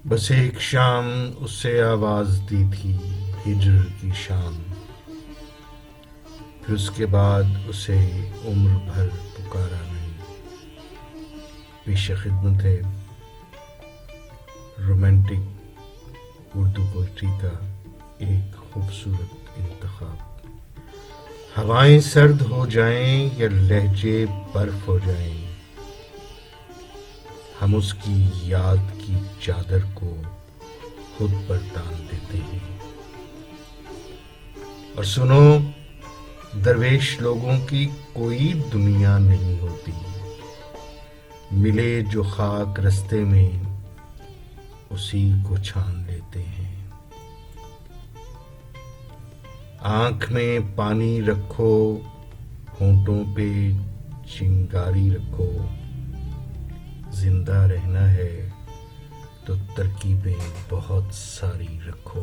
बस एक शाम उससे आवाज दी थी हिजर की शाम। फिर उसके बाद उसे उम्र भर पुकारा नहीं। पेश खिदमत है रोमांटिक उर्दू पोइट्री का एक खूबसूरत इंतखाब। हवाएं सर्द हो जाएं या लहजे बर्फ हो जाएं, हम उसकी याद की चादर को खुद पर तान देते हैं। और सुनो, दरवेश लोगों की कोई दुनिया नहीं होती। मिले जो खाक रस्ते में उसी को छान लेते हैं। आंख में पानी रखो, होंठों पे चिंगारी रखो। जिंदा रहना है तो तरकीबें बहुत सारी रखो।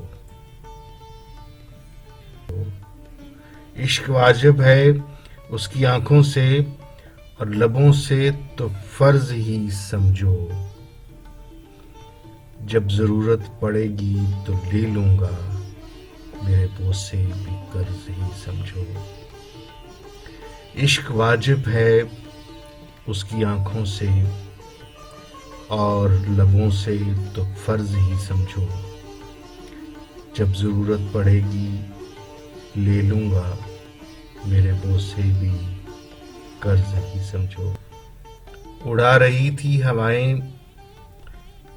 इश्क वाजिब है उसकी आंखों से और लबों से तो फर्ज ही समझो। जब जरूरत पड़ेगी तो ले लूंगा, मेरे बोझ भी कर्ज ही समझो। इश्क वाजिब है उसकी आंखों से और लबों से तो फर्ज ही समझो। जब जरूरत पड़ेगी ले लूंगा, मेरे बोझ से भी कर्ज ही समझो। उड़ा रही थी हवाएं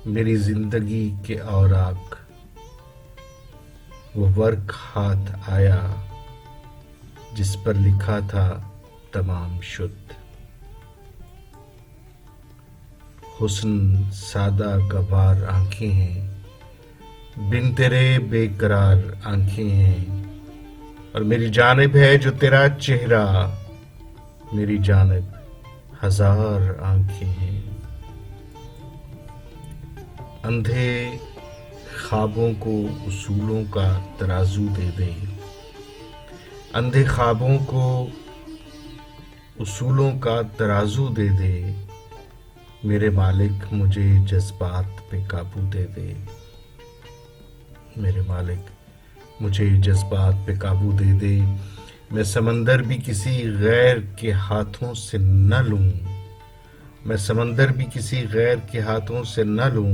मेरी जिंदगी के औराक। वो वर्क हाथ आया जिस पर लिखा था तमाम शुद्ध। हुस्न सादा गवार आंखें हैं, बिन तेरे बेकरार आंखें हैं। और मेरी जानिब है जो तेरा चेहरा, मेरी जानिब हजार आंखें हैं। अंधे ख्वाबों को उसूलों का तराजू दे दे। अंधे ख्वाबों को उसूलों का तराजू दे दे। मेरे मालिक मुझे जज्बात पे काबू दे दे। मेरे मालिक मुझे जज्बात पे काबू दे दे। मैं समंदर भी किसी गैर के हाथों से न लूं। मैं समंदर भी किसी गैर के हाथों से न लूं।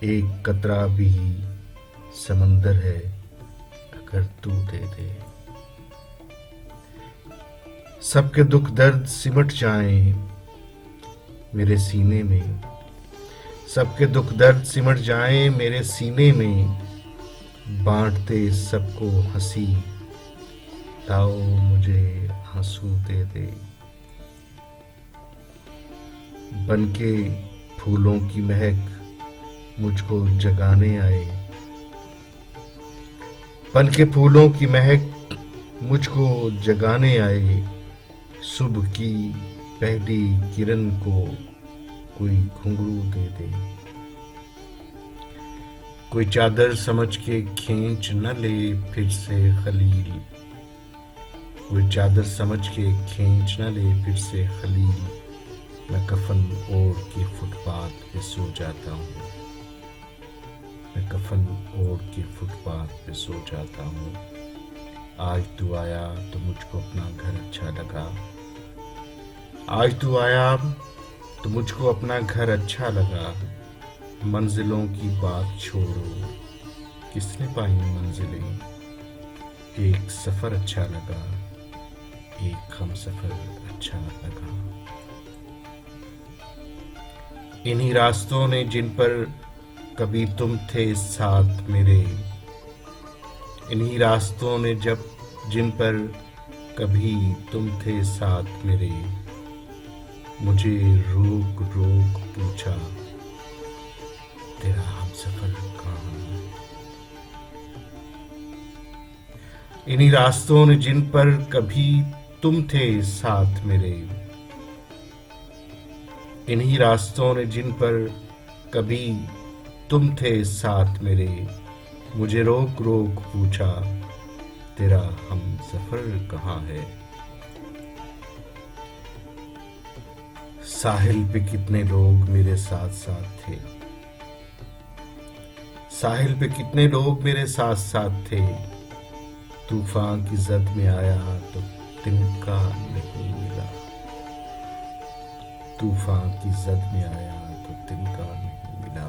एक कतरा भी समंदर है अगर तू दे दे। सबके दुख दर्द सिमट जाएं मेरे सीने में। सबके दुख दर्द सिमट जाएं मेरे सीने में। बांटते सबको हंसी, लाओ मुझे आंसू दे दे। बनके फूलों की महक मुझको जगाने आए। बनके फूलों की महक मुझको जगाने आए। सुबह की पहली किरण को कोई घुंघरू दे दे। कोई चादर समझ के खींच न ले फिर से खलील। कोई चादर समझ के खींच न ले फिर से खलील। मैं कफन ओढ़ के फुटपाथ पे सो जाता हूँ। मैं कफन ओढ़ के फुटपाथ पे सो जाता हूँ। आज तू आया तो मुझको अपना घर अच्छा लगा। आज तू आया तो मुझको अपना घर अच्छा लगा। मंजिलों की बात छोड़ो, किसने पाई मंजिलें। एक सफर अच्छा लगा, एक हम सफर अच्छा लगा। इन्हीं रास्तों ने जिन पर कभी तुम थे साथ मेरे। इन्हीं रास्तों ने जब जिन पर कभी तुम थे साथ मेरे। मुझे रोक रोक पूछा, तेरा हमसफर कहाँ है। इन्हीं रास्तों ने जिन पर कभी तुम थे साथ मेरे। इन्हीं रास्तों ने जिन पर कभी तुम थे साथ मेरे। मुझे रोक रोक पूछा, तेरा हमसफर कहाँ है। साहिल पे कितने लोग मेरे साथ साथ थे। साहिल पे कितने लोग मेरे साथ साथ थे, तूफान की जद में आया तो तिनका नहीं मिला। तूफान की जद में आया तो तिनका नहीं मिला।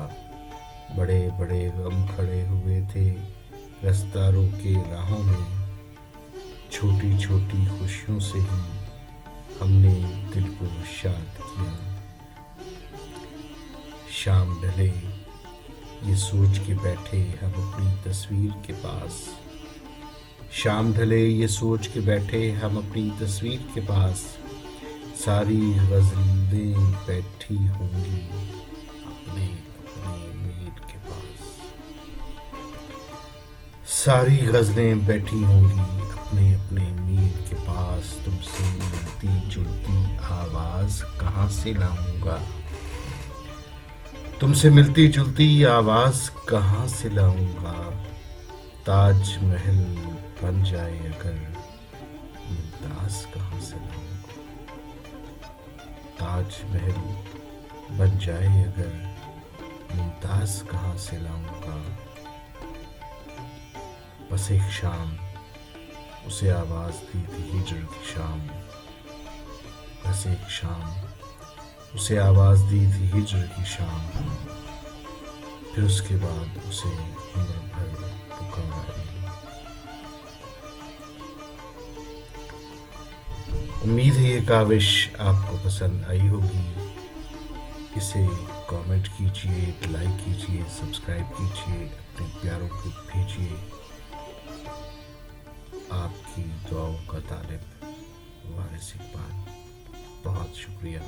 बड़े बड़े गम खड़े हुए थे रफ्तारों के राहों में, छोटी छोटी खुशियों से ही हमने दिल को शाद किया। शाम ढले ये सोच के बैठे हम अपनी तस्वीर के पास। शाम ढले ये सोच के बैठे हम अपनी तस्वीर के पास, सारी गज़लें बैठी होंगी अपने अपने मीर के पास। सारी गज़लें बैठी होंगी अपने अपने मीर के पास। तुमसे मिलती जुलती आवाज़ कहाँ से लाऊंगा, तुमसे मिलती जुलती आवाज़ कहाँ से लाऊंगा। ताज महल बन जाए अगर मुमताज कहाँ से लाऊंगा। ताज महल बन जाए अगर मुमताज कहाँ से लाऊंगा। बस एक शाम उसे आवाज़ दी थी हिजर की शाम। बस एक शाम उसे आवाज़ दी थी हिजर की शाम, फिर उसके बाद उसे उम्र भर पुकारा नहीं। उम्मीद है ये काविश आपको पसंद आई होगी। इसे कमेंट कीजिए, लाइक कीजिए, सब्सक्राइब कीजिए, अपने प्यारों को भेजिए। आपकी दुआओं का तालिब वारिस इकबाल। बहुत शुक्रिया।